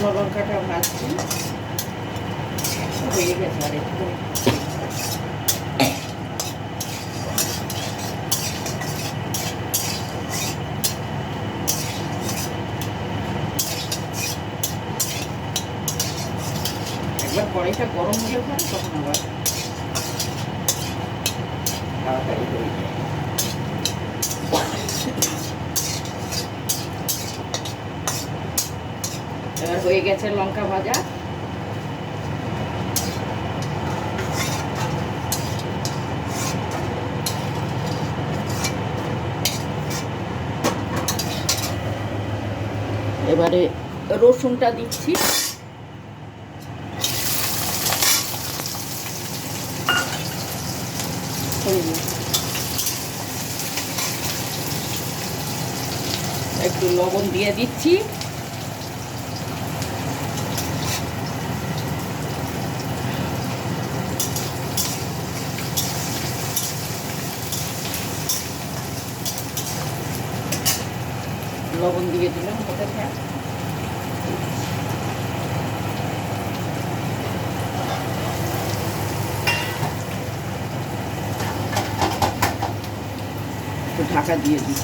শুকনো লঙ্কাটা ভাজছি, হয়ে গেছে। আর একটু একবার কড়াইটা গরম হলে পরে তখন আবার তাড়াতাড়ি হয়ে যায়। এবার হয়ে গেছে লঙ্কা ভাজা। এবারে রসুনটা দিচ্ছি। একটু লবণ দিয়ে দিচ্ছি। লবণ দিয়ে দিলাম ওটা একটু ঢাকা দিয়ে দিই।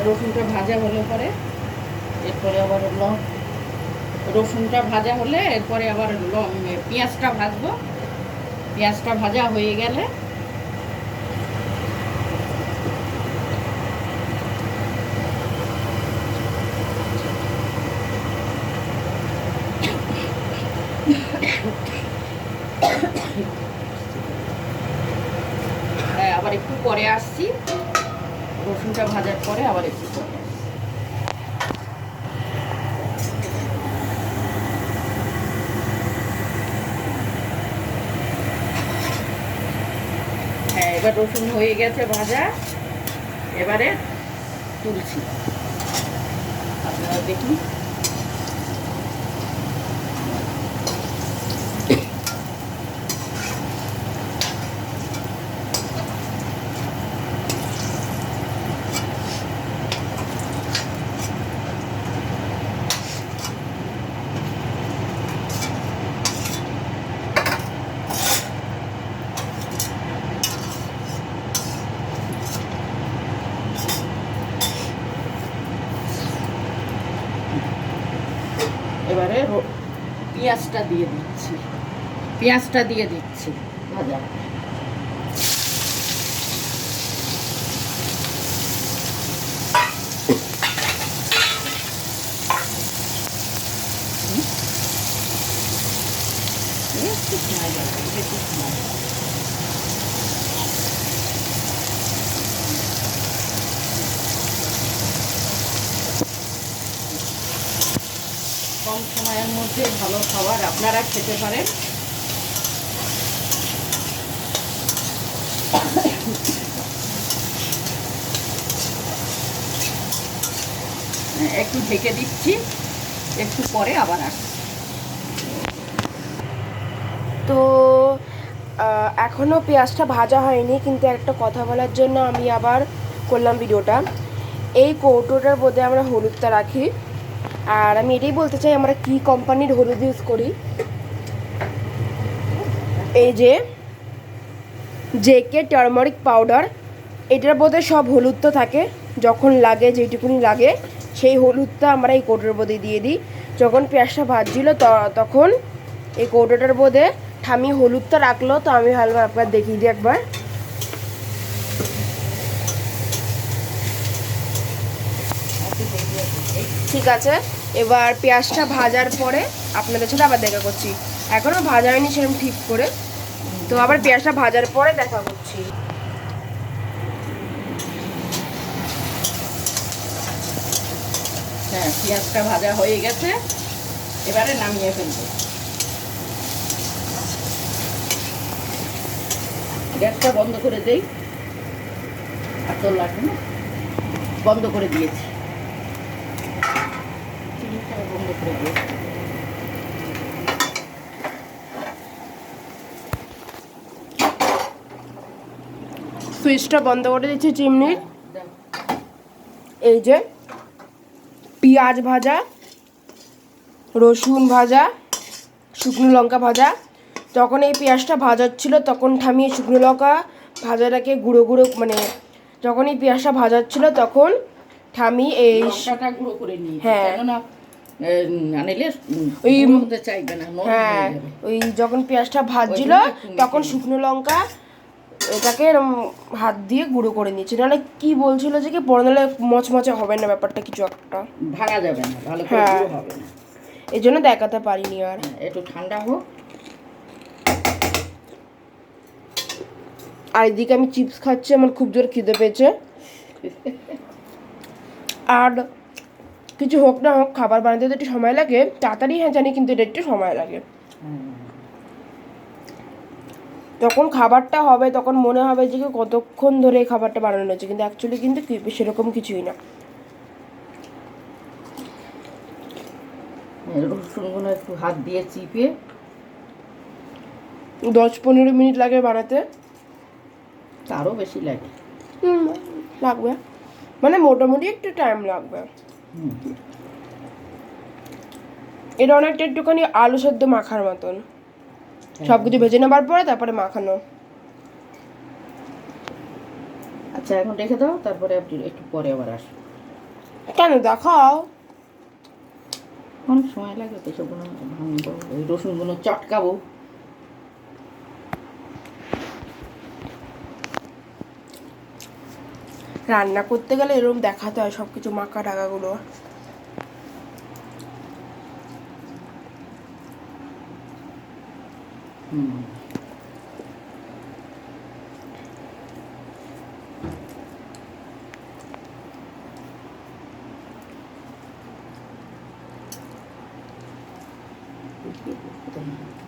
রসুনটা ভাজা হলে পরে এরপরে আবার রসুনটা ভাজা হলে এরপরে আবার পেঁয়াজটা ভাজবো। পেঁয়াজটা ভাজা হয়ে গেলে আবার একটু পরে আসছি। রসুনটা ভাজার পরে আবার একটু পরে আসছি। হ্যাঁ, এবার রসুন হয়ে গেছে ভাজা। এবারে তুলছি, আপনারা দেখুন। এবারে পেঁয়াজটা দিয়ে দিচ্ছি। পেঁয়াজটা দিয়ে দিচ্ছি ভাজা। কম সময়ের মধ্যে ভালো খাবার আপনারা খেতে পারেন। একটু ঢেকে দিচ্ছি, একটু পরে আবার আসছি। তো এখনও পেঁয়াজটা ভাজা হয়নি, কিন্তু একটা কথা বলার জন্য আমি আবার করলাম ভিডিওটা। এই কৌটোটার মধ্যে আমরা হলুদটা রাখি, আর আমি এটাই বলতে চাই আমরা কি কোম্পানির হলুদ ইউজ করি। এই যে জেকে টারমারিক পাউডার, এটার মধ্যে সব হলুদ তো থাকে। যখন লাগে, যেটুকুনি লাগে সেই হলুদটা আমরা এই কৌটোর মধ্যে দিয়ে দিই। যখন পেঁয়াজটা ভাজছিল তখন এই কৌটোটার মধ্যে ঠামি হলুদটা রাখলো। তো আমি ভালো আপনার দেখিয়ে দিই একবার। ঠিক আছে, এবার পেঁয়াজটা ভাজার পরে আপনাদের সাথে আবার দেখা করছি। এখনও ভাজা হয়নি সেরকম ঠিক করে, তো আবার পেঁয়াজটা ভাজার পরে দেখা করছি। হ্যাঁ, পেঁয়াজটা ভাজা হয়ে গেছে, এবারে নামিয়ে ফেলবো। গ্যাসটা বন্ধ করে দেই, আর তো লাগবে না, বন্ধ করে দিয়েছি। বন্ধ করে দিয়েছি। সুইচটা বন্ধ করে দিচ্ছি চিমনির। দাও। এই যে পেঁয়াজ ভাজা, রসুন ভাজা, শুকনো লঙ্কা ভাজা। যখন এই পেঁয়াজটা ভাজা হচ্ছিলো তখন ঠামিয়ে শুকনো লঙ্কা ভাজাটাকে গুঁড়ো গুঁড়ো, মানে যখন এই পেঁয়াজটা ভাজা হচ্ছিলো তখন ঠামি এই লঙ্কাটা গুঁড়ো করে নিই, হ্যাঁ। কেননা আনিলে ওই গুঁড়ো হতে চাইবে না, নরম হয়ে হ্যাঁ, যাবে। ওই যখন পেঁয়াজটা ভাজছিল ওই জন্য একটু তখন মেখে শুকনো লঙ্কা এটাকে এরম হাত দিয়ে গুঁড়ো করে নিচ্ছে, নাহলে কি বলছিল যে কি পরে নাহলে মচমচে হবে না ব্যাপারটা কিছু একটা, ভাঙা যাবে না, ভালো করে হ্যাঁ। গুঁড়ো হবে না। এই জন্য দেখাতে পারিনি আর। একটু ঠান্ডা হোক। আর এদিকে আমি চিপস খাচ্ছি, আমার খুব জোর খিদে পেয়েছে। আর কিছু হোক না হোক, খাবার বানাতে তো একটু সময় লাগে, তাড়াতাড়ি হ্যাঁ জানি, কিন্তু এটা একটু সময় লাগে। যখন খাবারটা হবে তখন মনে হবে যে কতক্ষণ ধরে এই খাবারটা বানানো হচ্ছে, কিন্তু অ্যাকচুয়ালি কিন্তু সেরকম কিছুই না। রসুনগুলো একটু হাত দিয়ে চিপে 10-15 মিনিট লাগে বানাতে, তারও বেশি লাগে। লাগবে, মানে মোটামুটি একটু টাইম লাগবে। এটা অনেকটা একটুখানি আলু সেদ্ধ মাখার মতন, সব কিছু ভেজে নেবার পরে তারপরে মাখানো। আচ্ছা এখন রেখে দাও, তারপরে আপনি একটু পরে আবার আসো। কেন দেখাও? অনেক সময় লাগে তো, সবগুলো ভাঙবো, ওই রসুনগুলো চটকাবো। রান্না করতে গেলে এরকম দেখাতে হয় সব কিছু মাখা টাকাগুলো।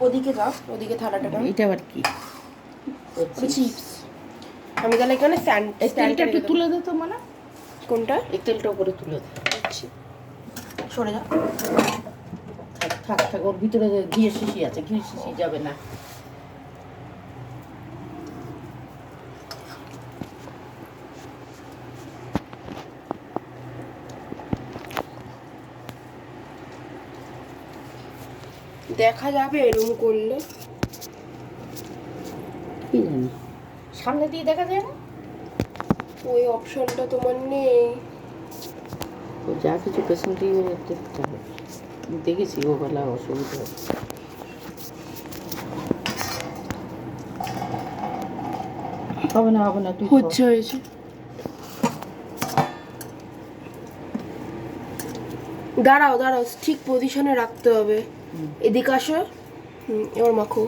ওদিকে যাও, ওদিকে থালাটা নাও। এটা আবার কি? চিপস। আমি তাহলে এখানে এই তেলটা একটু তুলে দে তো, মানে কোনটা? এই তেলটা উপরে তুলে দে। সরে যাও। থাক থাক, ওর ভিতরে ঘিয়ের শিশি আছে, ঘিয়ের শিশি যাবে না। দেখা যাবে এরকম করলে? কি জানি, সামনে দিয়ে দেখা যায় না। ওই অপশনটা তোমার নেই। ও যা কিছু পেছন দিয়ে দেখতে হবে, দেখেছি ও বেলা অসুবিধা হবে না, হবে না, তুই হচ্ছে হয়েছে। দাঁড়াও দাঁড়াও, ঠিক পজিশনে রাখতে হবে। এদিকে আসো। এবার মাখো।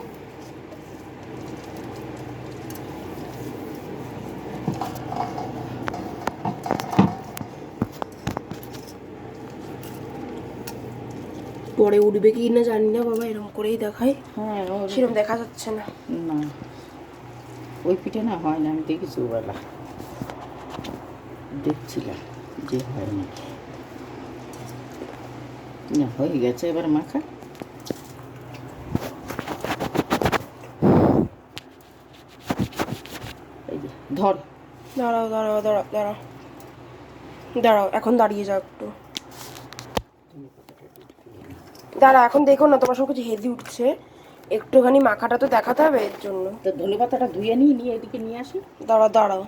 পরে উঠবে কি না জানি না বাবা, এরকম করেই দেখাই। হ্যাঁ, সেরকম দেখা যাচ্ছে না। না ওই পিঠে না হয় না, আমি দেখেছি ওবেলা, দেখছিলাম যে হয় নাকি। না হয়ে গেছে, এবার মাখা। এই যে ধর। দাঁড়াও দাঁড়াও দাঁড়াও দাঁড়াও দাঁড়াও, এখন দাঁড়িয়ে যাও একটু। দাঁড়া, এখন দেখো না তোমার সব কিছু হেভি উঠছে, একটুখানি মাখাটা তো দেখাতে হবে এর জন্য। তো ধনে পাতাটা ধুয়ে নিয়ে নিয়ে এদিকে নিয়ে আসি। দাঁড়াও দাঁড়াও।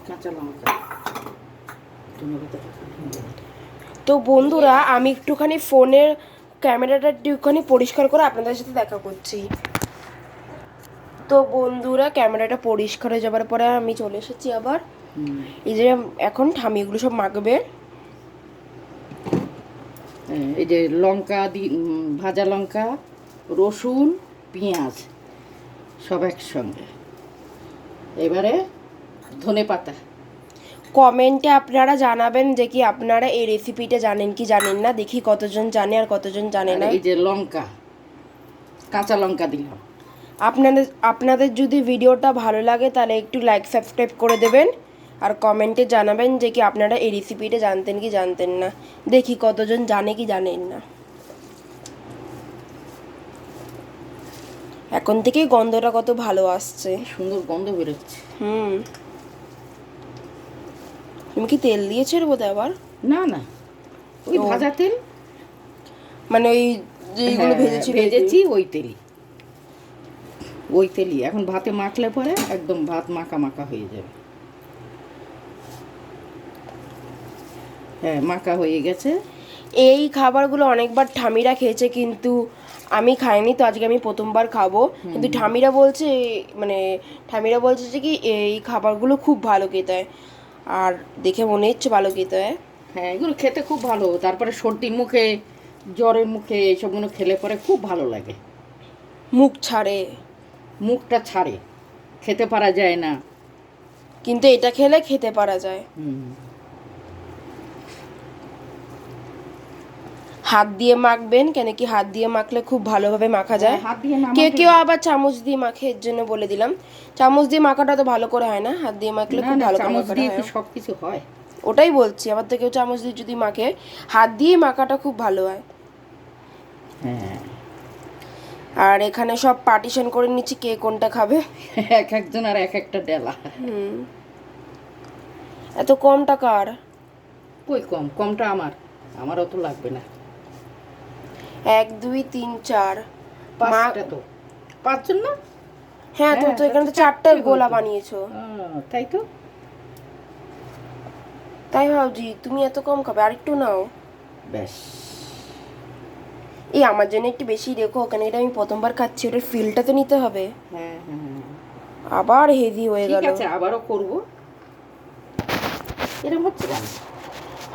কাঁচা লঙ্কা, ধনে পাতাটা। তো বন্ধুরা, আমি একটুখানি ফোনের ক্যামেরাটা একটুখানি পরিষ্কার করে আপনাদের সাথে দেখা করছি। তো বন্ধুরা, ক্যামেরাটা পরিষ্কার হয়ে যাবার পরে আমি চলে এসেছি আবার। এই যে এখন ঠামি এগুলো সব মাখবে। এই যে লঙ্কা ভাজা লঙ্কা, রসুন, পেঁয়াজ সব একসঙ্গে। এবারে ধনে পাতা। কমেন্টে আপনারা জানাবেন যে কি আপনারা এই রেসিপিটা জানেন কি জানেন না, দেখি কতজন জানে আর কতজন জানে না। এই যে লঙ্কা, কাঁচা লঙ্কা দিলাম। আপনাদের যদি ভিডিওটা ভালো লাগে তাহলে একটু লাইক সাবস্ক্রাইব করে দেবেন, আর কমেন্টে জানাবেন যে কি আপনারা এই রেসিপিটা জানতেন কি জানতেন না, দেখি কতজন জানে কি জানেন না। এখন থেকেই গন্ধটা কত ভালো আসছে। কি সুন্দর গন্ধ বেরোচ্ছে। হুম, তুমি কি তেল দিয়েছো এর বোধহয় আবার? না না, ওই ও। ভাজা তেল। মানে ওই যেগুলো হ্যাঁ, ভেজেছি ভেজেছি ওই তেলই, ওই তেলই এখন ভাতে মাখলে পরে একদম ভাত মাখা মাখা হয়ে যাবে। হ্যাঁ, মাখা হয়ে গেছে। এই খাবারগুলো অনেকবার ঠামিরা খেয়েছে, কিন্তু আমি খাইনি, তো আজকে আমি প্রথমবার খাবো। কিন্তু ঠামিরা বলছে, মানে ঠামিরা বলছে যে কি এই খাবারগুলো খুব ভালো খেতে হয়, আর দেখে মনে হচ্ছে ভালো খেতে হয়। হ্যাঁ, এগুলো খেতে খুব ভালো। তারপরে সর্দির মুখে, জ্বরের মুখে এইসবগুলো খেলে পরে খুব ভালো লাগে। মুখ ছাড়ে, মুখটা ছাড়ে, খেতে পারা যায় না। কিন্তু এটা খেলে খেতে পারা যায়। হুম। হাত দিয়ে মাখবেন, কেন কি হাত দিয়ে মাখলে খুব ভালোভাবে মাখা যায়। হাত দিয়ে না কেউ মাখলে- কেউ আবার চামচ দিয়ে মাখে, এর জন্য বলে দিলাম। চামচ দিয়ে মাখাটা তো ভালো করে হয় না, হাত দিয়ে মাখলে না খুব না, ভালো করে চামচ মাখাটা দিয়ে হয়। কি সব কিছু হয়? ওটাই বলছি, আবার তো কেউ চামচ দিয়ে যদি মাখে, হাত দিয়ে মাখাটা খুব ভালো হয়। হ্যাঁ। আর এখানে সব পার্টিশন করে নিচ্ছি কে কোনটা খাবে। এক একজন আর এক একটা ডেলা। হুম, এত কম টাকার? কই কম, কমটা আমার, আমার অত লাগবে না। 1 2 3 4 পাঁচটা তো, পাঁচজন না? হ্যাঁ, তো হ্যাঁ, তো এখানে তো তাহলে 4টে চারটে গোলা হতো। বানিয়েছো। তাই তো। তাই ভাবছি তুমি এত কম খাবে, আর একটু নাও। ব্যাস। এই আমার জন্য একটু বেশি রেখো, কেন এটা আমি প্রথমবার খাচ্ছি, ওটার ফিলটা তো নিতে হবে। হ্যাঁ হ্যাঁ, আবার হেভি হয়ে ঠিক গেল। আছে, আবারও করব। এরকম হচ্ছে কেন?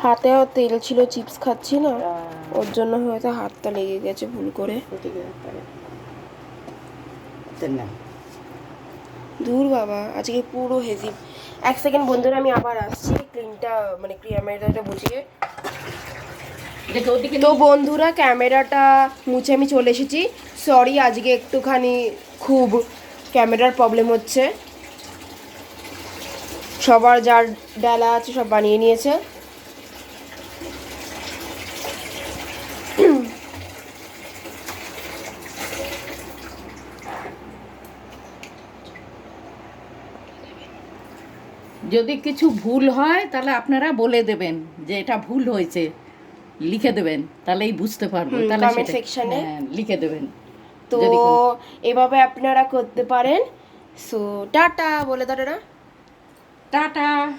হাতেও তেল ছিল, চিপস খাচ্ছি না, ওর জন্য হয়তো হাতটা লেগে গেছে ভুল করে। না, দূর বাবা, আজকে পুরো হেভি। 1 সেকেন্ড বন্ধুরা, আমি আবার আসছি ক্রিমটা, মানে ক্যামেরাটা বুঝিয়ে। দেখো ওদিকে। তো বন্ধুরা, ক্যামেরাটা মুছে আমি চলে এসেছি। সরি, আজকে একটুখানি খুব ক্যামেরার প্রবলেম হচ্ছে। সবার যার ডালা আছে সব বানিয়ে নিয়েছে। যদি কিছু ভুল হয় তাহলে আপনারা বলে দেবেন যে এটা ভুল হয়েছে, লিখে দেবেন, তাহলেই বুঝতে পারবো। তাহলে কমেন্ট সেটা- সেকশনে হ্যাঁ, লিখে দেবেন। তো যদি কোনো- এভাবে আপনারা করতে পারেন। সো টাটা বলে দাও। টাটা।